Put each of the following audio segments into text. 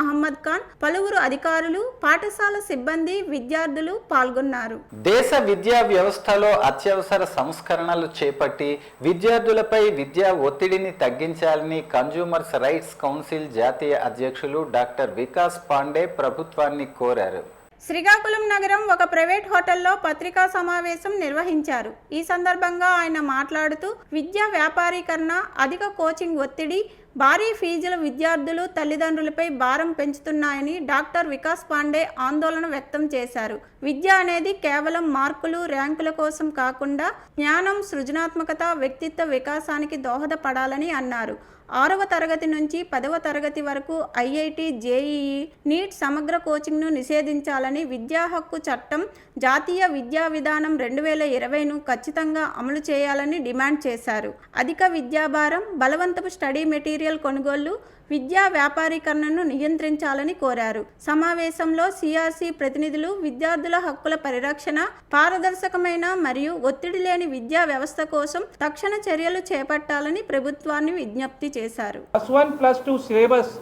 అహ్మద్ ఖాన్, పలువురు అధికారులు, పాఠశాల సిబ్బంది, విద్యార్థులు పాల్గొన్నారు. దేశ విద్యా వ్యవస్థలో అత్యవసర సంస్కరణలు చేపట్టి విద్యార్థులపై విద్యా ఒత్తిడిని తగ్గించాలని కన్జ్యూమర్స్ రైట్స్ కౌన్సిల్ జాతీయ అధ్యక్షులు డాక్టర్ వికాస్ పాండే ప్రభుత్వాన్ని కోరారు. శ్రీకాకుళం నగరం ఒక ప్రైవేట్ హోటల్లో పత్రికా సమావేశం నిర్వహించారు. ఈ సందర్భంగా ఆయన మాట్లాడుతూ విద్యా వ్యాపారీకరణ, అధిక కోచింగ్ ఒత్తిడి, భారీ ఫీజుల విద్యార్థులు, తల్లిదండ్రులపై భారం పెంచుతున్నాయని డాక్టర్ వికాస్ పాండే ఆందోళన వ్యక్తం చేశారు. విద్య అనేది కేవలం మార్కులు, ర్యాంకుల కోసం కాకుండా జ్ఞానం, సృజనాత్మకత, వ్యక్తిత్వ వికాసానికి దోహదపడాలని అన్నారు. 6వ తరగతి నుంచి 10వ తరగతి వరకు ఐఐటి, జేఈఈ, నీట్ సమగ్ర కోచింగ్ను నిషేధించాలని, విద్యా హక్కు చట్టం, జాతీయ విద్యా విధానం 2020ను ఖచ్చితంగా అమలు చేయాలని డిమాండ్ చేశారు. అధిక విద్యాభారం, బలవంతపు స్టడీ మెటీరియల్ కొనుగోళ్లు, విద్యా వ్యాపారీకరణను నియంత్రించాలని కోరారు. సమావేశంలో సిఆర్సి ప్రతినిధులు విద్యార్థుల హక్కుల పరిరక్షణ, పారదర్శకమైన మరియు ఒత్తిడి లేని విద్యా వ్యవస్థ కోసం తక్షణ చర్యలు చేపట్టాలని ప్రభుత్వాన్ని విజ్ఞప్తి చేశారు. +1, +2 సిలబస్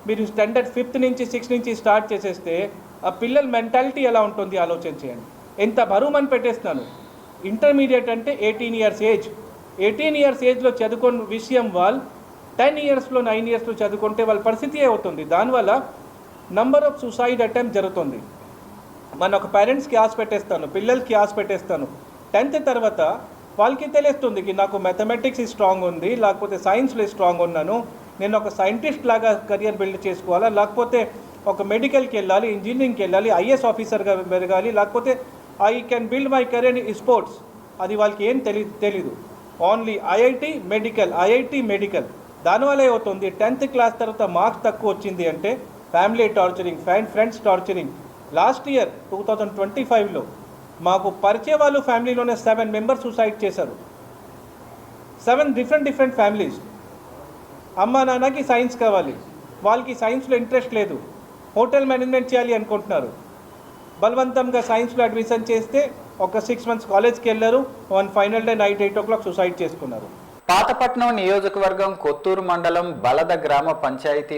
మీరు స్టాండర్డ్ 5th నుంచి 6th నుంచి స్టార్ట్ చేసేస్తే ఆ పిల్లల మెంటాలిటీ ఎలా ఉంటుంది ఆలోచన చేయండి. ఎంత బరువు అని పెట్టేస్తున్నాను. ఇంటర్మీడియట్ అంటే 18 years ఏజ్. 18 years ఏజ్లో చదువుకున్న విషయం వాళ్ళు 10 yearsలో 9 yearsలో చదువుకుంటే వాళ్ళ పరిస్థితి అవుతుంది. దానివల్ల నంబర్ ఆఫ్ సూసైడ్ అటెంప్ట్ జరుగుతుంది. మన ఒక పేరెంట్స్కి ఆశ పెట్టేస్తాను, పిల్లలకి ఆశ పెట్టేస్తాను. 10th తర్వాత వాళ్ళకి తెలుస్తుంది కి నాకు మ్యాథమెటిక్స్ స్ట్రాంగ్ ఉంది, లేకపోతే సైన్స్లో స్ట్రాంగ్ ఉన్నాను, నేను ఒక సైంటిస్ట్ లాగా కెరియర్ బిల్డ్ చేసుకోవాలా, లేకపోతే ఒక మెడికల్కి వెళ్ళాలి, ఇంజనీరింగ్కి వెళ్ళాలి, ఐఏఎస్ ఆఫీసర్గా పెరగాలి, లేకపోతే I can build my career in sports. అది వాళ్ళకి ఏం తెలీదు. Only IIT medical. దానివల్ల అవుతుంది 10th క్లాస్ తర్వాత మార్క్స్ తక్కువ వచ్చింది అంటే family torturing, friends torturing. Last year 2025లో మాకు పరిచయ వాళ్ళు ఫ్యామిలీలోనే 7 members సూసైడ్ చేశారు. 7 డిఫరెంట్ ఫ్యామిలీస్. అమ్మ నాన్నకి సైన్స్ కావాలి, వాళ్ళకి సైన్స్లో ఇంట్రెస్ట్ లేదు, హోటల్ మేనేజ్మెంట్ చేయాలి అనుకుంటున్నారు. బలవంతంగా సైన్స్లో అడ్మిషన్ చేస్తే ఒక 6 months కాలేజ్కి వెళ్ళారు. Final day night 8 o'clock suicide చేసుకున్నారు. పాతపట్నం నియోజకవర్గం కొత్తూరు మండలం బలద గ్రామ పంచాయతీ